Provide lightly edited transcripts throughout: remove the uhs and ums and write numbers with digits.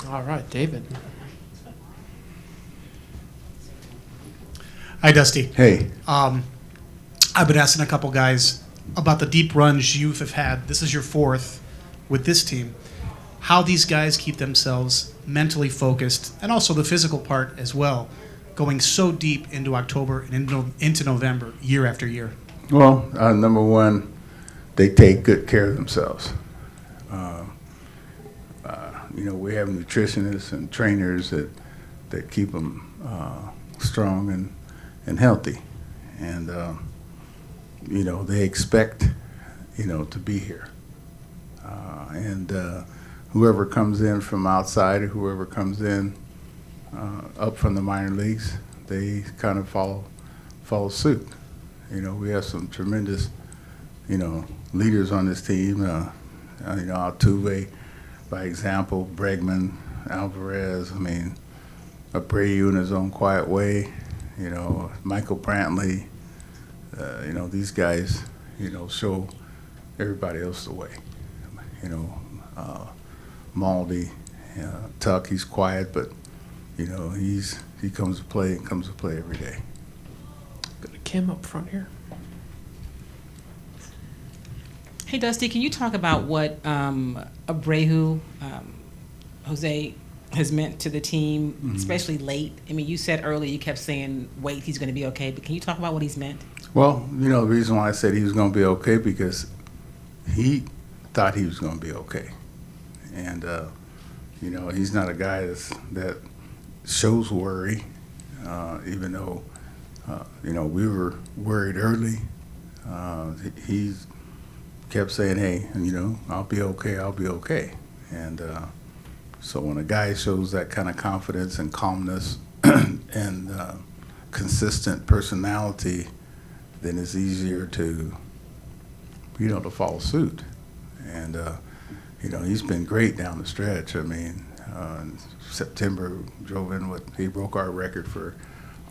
All right, David. Hi, Dusty. Hey. I've been asking a couple guys about the deep runs you have had. This is your fourth with this team. How these guys keep themselves mentally focused, and also the physical part as well, going so deep into October and into November, year after year. Well, number one, they take good care of themselves. We have nutritionists and trainers that keep them strong and healthy, and they expect to be here, and whoever comes in from outside or whoever comes in up from the minor leagues, they kind of follow suit. We have some tremendous leaders on this team. Altuve, by example, Bregman, Alvarez. Abreu in his own quiet way. Michael Brantley. These guys, show everybody else the way. Maldy, Tuck, he's quiet, but he comes to play every day. Go to Kim up front here. Hey, Dusty, can you talk about what Abreu, Jose, has meant to the team, especially late? You said earlier you kept saying, wait, he's going to be okay, but can you talk about what he's meant? Well, the reason why I said he was going to be okay, because he thought he was going to be okay. And, he's not a guy that shows worry, even though, we were worried early. He kept saying, hey, I'll be okay. And so when a guy shows that kind of confidence and calmness and consistent personality, then it's easier to follow suit. And, he's been great down the stretch. In September, he broke our record for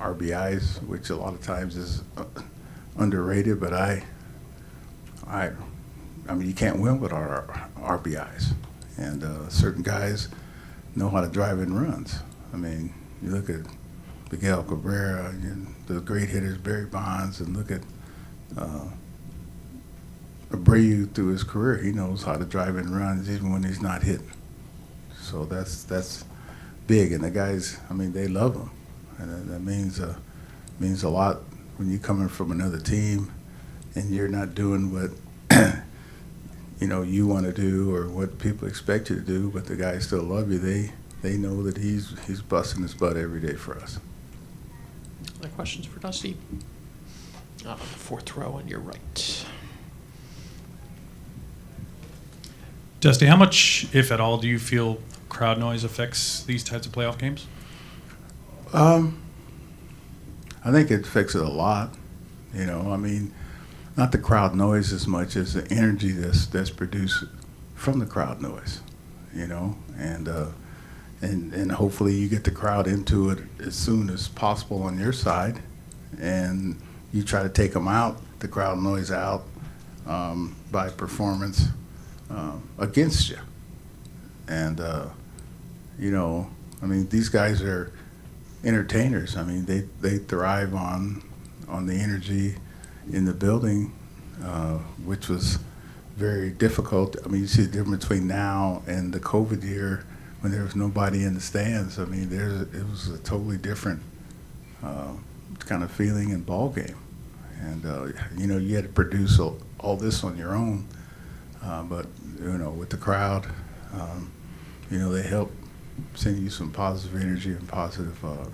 RBIs, which a lot of times is underrated, but you can't win with our RBIs. And certain guys know how to drive in runs. You look at Miguel Cabrera, and the great hitters, Barry Bonds, and look at Abreu through his career. He knows how to drive in runs even when he's not hitting. So that's big. And the guys, they love him. And that means a lot when you're coming from another team and you're not doing what you want to do or what people expect you to do, but the guys still love you. They know that he's busting his butt every day for us. Other questions for Dusty? Fourth row on your right. Dusty, how much, if at all, do you feel crowd noise affects these types of playoff games? I think it affects it a lot. Not the crowd noise as much as the energy that's produced from the crowd noise, and hopefully you get the crowd into it as soon as possible on your side, and you try to take them out, the crowd noise out, by performance against you. And these guys are entertainers. They thrive on the energy in the building, which was very difficult. You see the difference between now and the COVID year when there was nobody in the stands. It was a totally different kind of feeling and ball game. And, you had to produce all this on your own. But, with the crowd, they help send you some positive energy and a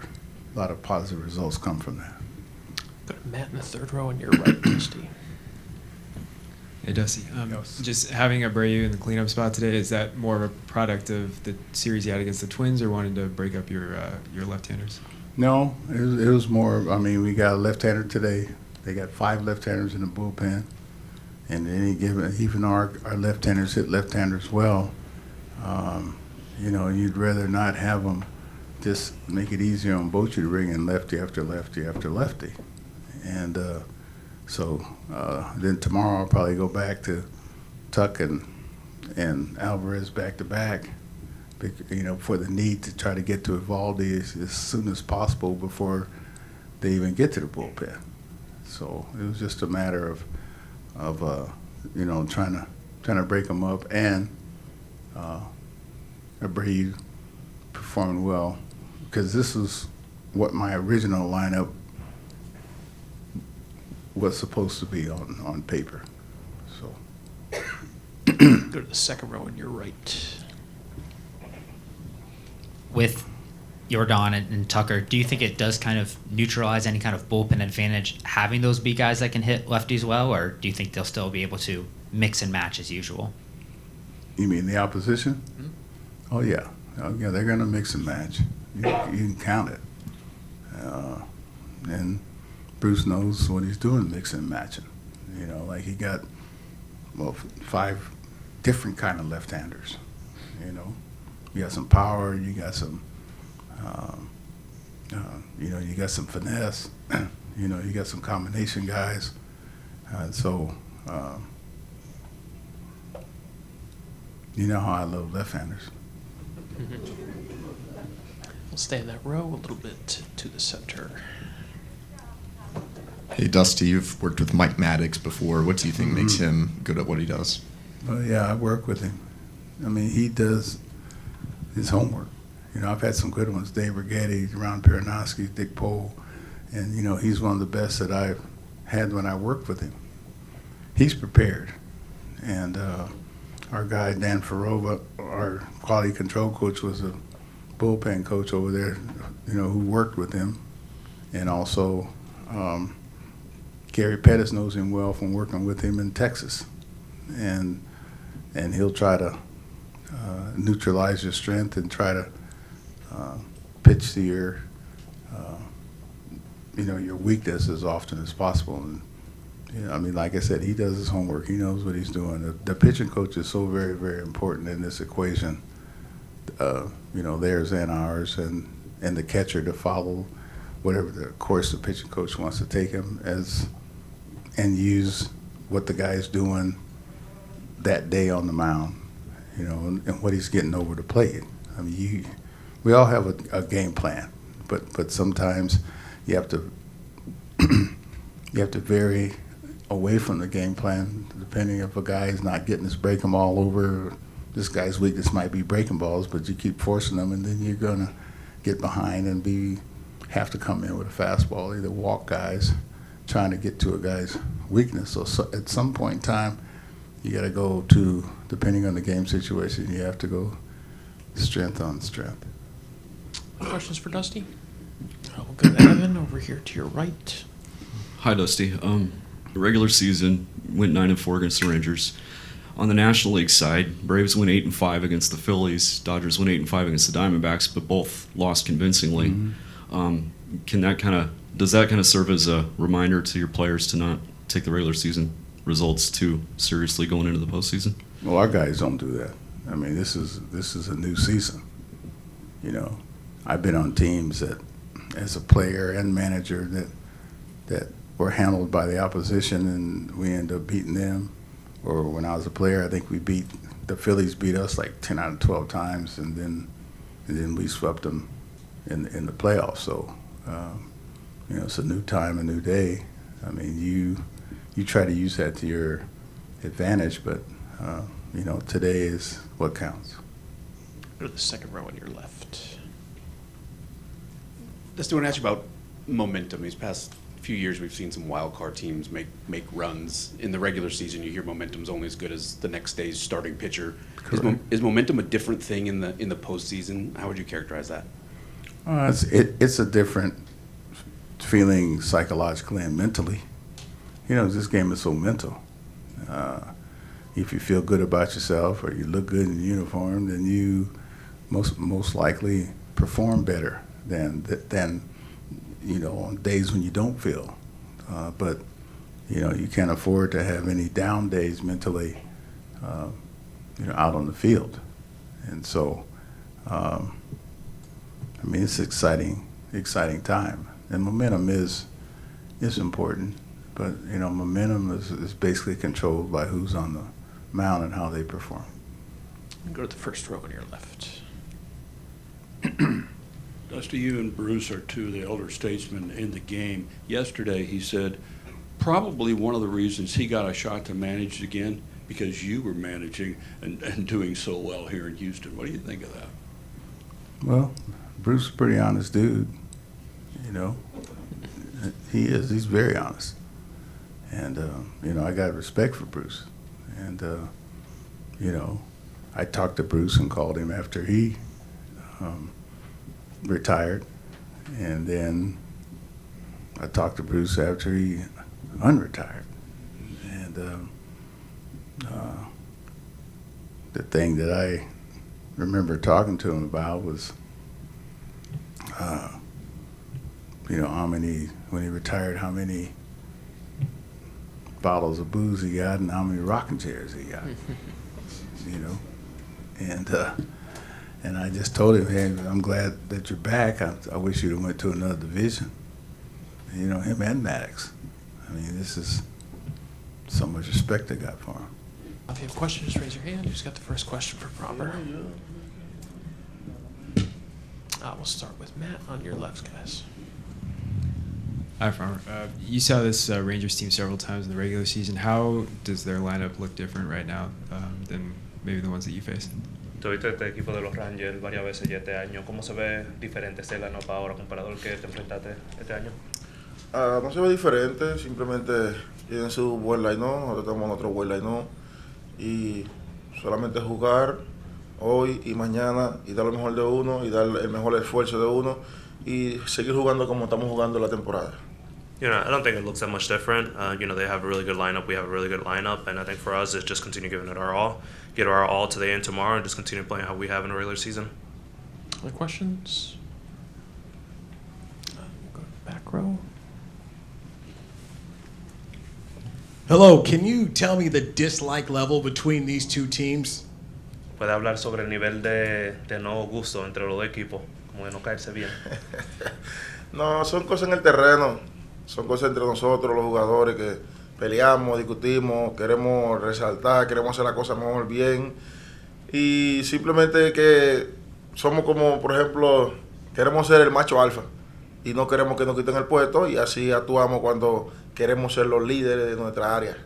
lot of positive results come from that. Go to Matt in the third row on your right, Dusty. Hey, Dusty. Just having Abreu in the cleanup spot today, is that more of a product of the series you had against the Twins, or wanting to break up your left-handers? No, it was more. We got a left-hander today. They got 5 left-handers in the bullpen, and any given, even our left-handers hit left-handers well. You'd rather not have them just make it easier on both you to bring in lefty after lefty after lefty. And so then tomorrow I'll probably go back to Tuck and Alvarez back to back, for the need to try to get to Evaldi as soon as possible before they even get to the bullpen. So it was just a matter of trying to break them up, and Abreu performing well, because this was what my original lineup was supposed to be on paper. So Go to the second row on your right. With Jordan and Tucker, do you think it does kind of neutralize any kind of bullpen advantage having those big guys that can hit lefties well, or do you think they'll still be able to mix and match as usual? you mean the opposition? Mm-hmm. Oh yeah, they're going to mix and match. You can count it. And Bruce knows what he's doing, mixing and matching. Like he got 5 different kind of left-handers. You got some power, you got some, you got some finesse. You got some combination guys. So you know how I love left-handers. We'll stay in that row a little bit to the center. Hey, Dusty, you've worked with Mike Maddox before. What do you think makes him good at what he does? Well, yeah, I work with him. I mean, he does his homework. I've had some good ones, Dave Rigetti, Ron Peronowski, Dick Pohl, and, he's one of the best that I've had when I worked with him. He's prepared. And our guy, Dan Farova, our quality control coach, was a bullpen coach over there, who worked with him. And also Gary Pettis knows him well from working with him in Texas. And he'll try to neutralize your strength and try to pitch to your weakness as often as possible. And like I said, he does his homework. He knows what he's doing. The pitching coach is so very, very important in this equation. Theirs and ours, and the catcher to follow whatever the course the pitching coach wants to take him and use what the guy's doing that day on the mound, and what he's getting over the plate. I mean, we all have a game plan, but sometimes you have to vary away from the game plan, depending if a guy is not getting his breaking ball over. This guy's weakness might be breaking balls, but you keep forcing them, and then you're gonna get behind and have to come in with a fastball, either walk guys trying to get to a guy's weakness. So at some point in time, you got to go to, depending on the game situation, you have to go strength on strength. Questions for Dusty? We'll go to Evan over here to your right. Hi, Dusty. The regular season went 9-4 against the Rangers. On the National League side, Braves went 8-5 against the Phillies. Dodgers went 8-5 against the Diamondbacks, but both lost convincingly. Mm-hmm. Does that kind of serve as a reminder to your players to not take the regular season results too seriously going into the postseason? Well, our guys don't do that. I mean, this is a new season. I've been on teams that, as a player and manager, that were handled by the opposition, and we end up beating them. Or when I was a player, I think the Phillies beat us like 10 out of 12 times, and then we swept them in the playoffs. So, it's a new time, a new day. I mean, you try to use that to your advantage, but today is what counts. Go to the second row on your left. Just want to ask you about momentum. These past few years, we've seen some wild card teams make runs. In the regular season, you hear momentum's only as good as the next day's starting pitcher. Is momentum a different thing in the postseason? How would you characterize that? It's a different feeling psychologically and mentally. This game is so mental. If you feel good about yourself or you look good in uniform, then you most likely perform better than on days when you don't feel. But you can't afford to have any down days mentally out on the field. And so it's exciting time. And momentum is important, but momentum is basically controlled by who's on the mound and how they perform. Go to the first row on your left. Dusty, you and Bruce are two of the elder statesmen in the game. Yesterday, he said probably one of the reasons he got a shot to manage again because you were managing and doing so well here in Houston. What do you think of that? Well, Bruce is a pretty honest dude. You know, he is. He's very honest. And, you know, I got respect for Bruce. And, you know, I talked to Bruce and called him after he retired. And then I talked to Bruce after he unretired. And the thing that I remember talking to him about was, you know, how many, when he retired, how many bottles of booze he got and how many rocking chairs he got, you know. And I just told him, hey, I'm glad that you're back. I wish you'd have went to another division. You know, him and Maddox. I mean, this is so much respect I got for him. If you have questions, just raise your hand. Who's got the first question for Framber? We'll start with Matt on your left, guys. Hi, Framber. You saw this Rangers team several times in the regular season. How does their lineup look different right now than maybe the ones that you faced? Tú viste este equipo de los Rangers varias veces ya este año. ¿Cómo se ve diferente este line-up ahora comparado al que te enfrentaste este año? No se ve diferente, simplemente tienen su buen line-up, nosotros tenemos nuestro buen line-up y solamente jugar hoy y mañana y dar lo mejor de uno y dar el mejor esfuerzo de uno y seguir jugando como estamos jugando la temporada. You know, I don't think it looks that much different. You know, they have a really good lineup. We have a really good lineup, and I think for us, it's just continue giving it our all, get our all today and tomorrow, and just continue playing how we have in the regular season. Other questions? Go to the back row. Hello, can you tell me the dislike level between these two teams? Puede hablar sobre el nivel de no gusto entre los dos equipos, como de no caerse bien. No, son cosas en el terreno, son cosas entre nosotros, los jugadores, que peleamos, discutimos, queremos resaltar, queremos hacer la cosa mejor, bien. Y simplemente que somos como, por ejemplo, queremos ser el macho alfa y no queremos que nos quiten el puesto y así actuamos cuando queremos ser los líderes de nuestra área.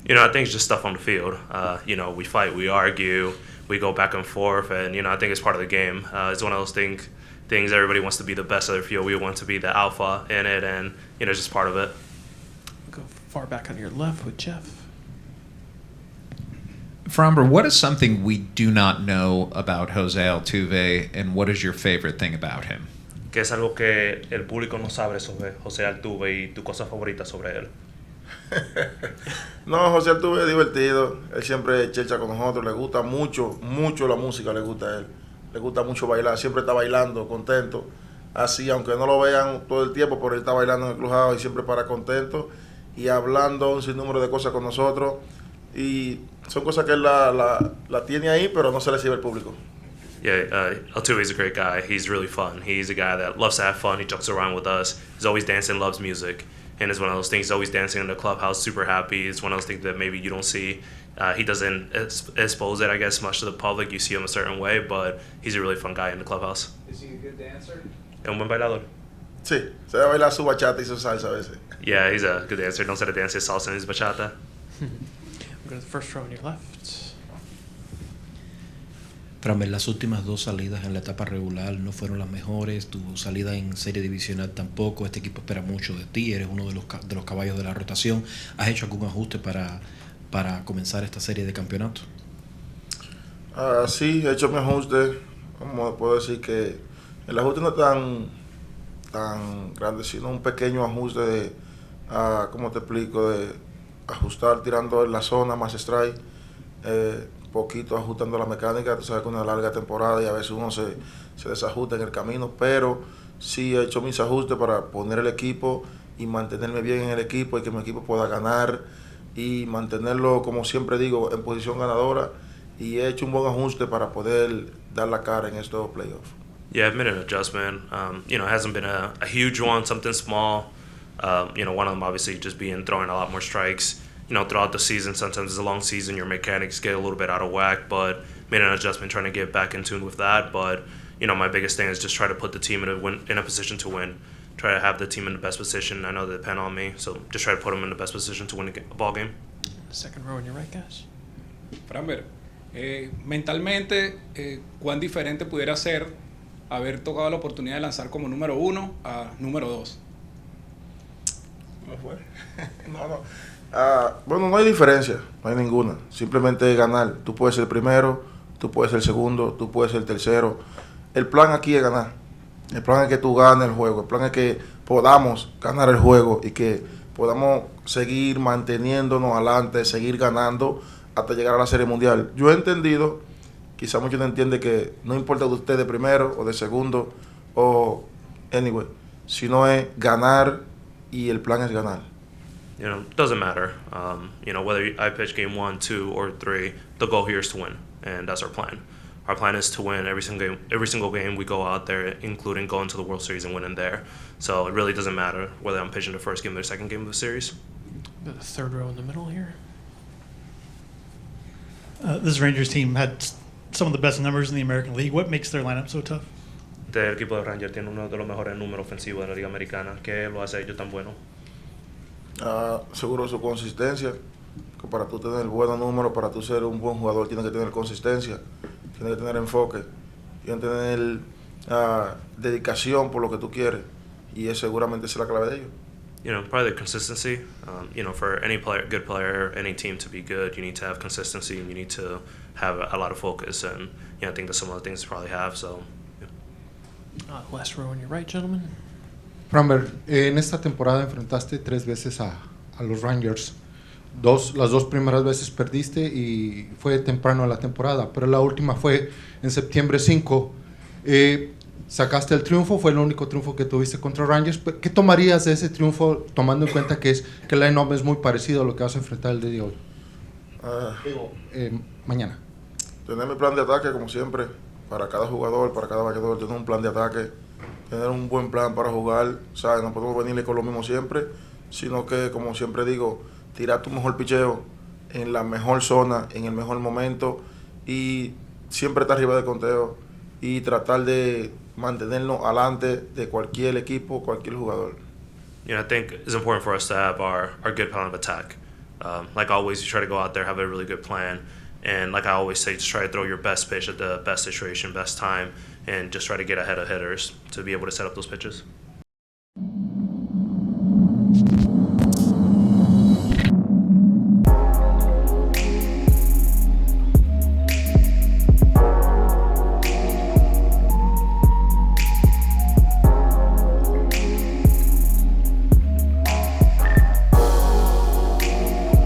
You know, I think it's just stuff on the field. You know, we fight, we argue, we go back and forth, and, you know, I think it's part of the game. It's one of those things everybody wants to be the best of their field. We want to be the alpha in it, and, you know, it's just part of it. Go far back on your left with Jeff. Framber, what is something we do not know about Jose Altuve, and what is your favorite thing about him? ¿Qué es algo que el público no sabe sobre José Altuve y tu cosa favorita sobre él? No, José Altuve es divertido, él siempre checha con nosotros, le gusta mucho la música, le gusta a él, le gusta mucho bailar, siempre está bailando, contento, así, aunque no lo vean todo el tiempo, pero él está bailando en el clubhouse y siempre para contento y hablando un sinnúmero de cosas con nosotros y son cosas que él la tiene ahí, pero no se le sirve al público. Yeah, Altuve is a great guy. He's really fun. He's a guy that loves to have fun. He jokes around with us. He's always dancing, loves music. And it's one of those things, he's always dancing in the clubhouse, super happy. It's one of those things that maybe you don't see. He doesn't expose it, I guess, much to the public. You see him a certain way, but he's a really fun guy in the clubhouse. Is he a good dancer? Es un buen bailador. Sí, se va a bailar su bachata y su salsa a veces. Yeah, he's a good dancer. Knows how to dance his salsa and his bachata. Go to the first row on your left. Framber, las últimas dos salidas en la etapa regular no fueron las mejores, tu salida en serie divisional tampoco, este equipo espera mucho de ti, eres uno de los caballos de la rotación. ¿Has hecho algún ajuste para comenzar esta serie de campeonatos? Sí, he hecho mi ajuste, como puedo decir que el ajuste no es tan grande, sino un pequeño ajuste de, ¿cómo te explico? De ajustar tirando en la zona, más strike, poquito ajustando la mecánica, tú sabes que una larga temporada y a veces uno se desajusta en el camino, pero sí he hecho mis ajustes para poner el equipo y mantenerme bien en el equipo y que mi equipo pueda ganar y mantenerlo, como siempre digo, en posición ganadora y he hecho un buen ajuste para poder dar la cara en estos playoffs. Yeah, I've made an adjustment. You know, it hasn't been a huge one, something small. You know, one of them obviously just being throwing a lot more strikes. You know, throughout the season, sometimes it's a long season, your mechanics get a little bit out of whack, but made an adjustment trying to get back in tune with that. But, my biggest thing is just try to put the team in a position to win. Try to have the team in the best position. I know they depend on me, so just try to put them in the best position to win a ball game. Second row on your right, guys. Framber, mentalmente, ¿cuán diferente pudiera ser haber tocado la oportunidad de lanzar como número 1 a número 2? ¿Cómo fue? No. Bueno, no hay diferencia, no hay ninguna. Simplemente ganar. Tú puedes ser primero, tú puedes ser segundo, tú puedes ser tercero. El plan aquí es ganar. El plan es que tú ganes el juego. El plan es que podamos ganar el juego y que podamos seguir manteniéndonos adelante, seguir ganando hasta llegar a la Serie Mundial. Yo he entendido, quizá muchos no entienden que no importa de usted de primero o de segundo o anyway, sino es ganar y el plan es ganar. It doesn't matter. Whether I pitch game 1, 2, or 3, the goal here is to win, and that's our plan. Our plan is to win every single game we go out there, including going to the World Series and winning there. So it really doesn't matter whether I'm pitching the first game or the second game of the series. The third row in the middle here. This Rangers team had some of the best numbers in the American League. What makes their lineup so tough? El equipo de Rangers tiene uno de los mejores números ofensivos de la Liga Americana. ¿Qué lo hace a ellos tan bueno? Seguro su consistencia. Que para tú tener buenos números, para tú ser un buen jugador, tienes que tener consistencia, tienes que tener enfoque, tienes que tener dedicación por lo que tú quieres. Y es seguramente esa es la clave de ellos. Probably the consistency. For any good player, any team to be good, you need to have consistency and you need to have a lot of focus. And I think that's some of the things they probably have. So, last row on your right, gentlemen. Framber, en esta temporada enfrentaste 3 veces a los Rangers. Las dos primeras veces perdiste y fue temprano en la temporada, pero la última fue en septiembre 5. Sacaste el triunfo, fue el único triunfo que tuviste contra Rangers. ¿Qué tomarías de ese triunfo tomando en cuenta que el line-up es muy parecido a lo que vas a enfrentar el día de hoy? Mañana. Tener mi plan de ataque como siempre, para cada jugador, para cada bateador, tener un plan de ataque, tener un buen plan para jugar, ¿sabes? No podemos venirle con lo mismo siempre, sino que, como siempre digo, tirar tu mejor picheo en la mejor zona, en el mejor momento y siempre estar arriba del conteo y tratar de mantenernos adelante de cualquier equipo, cualquier jugador. I think it's important for us to have our good plan of attack. Like always, you try to go out there, have a really good plan. And like I always say, just try to throw your best pitch at the best situation, best time, and just try to get ahead of hitters to be able to set up those pitches.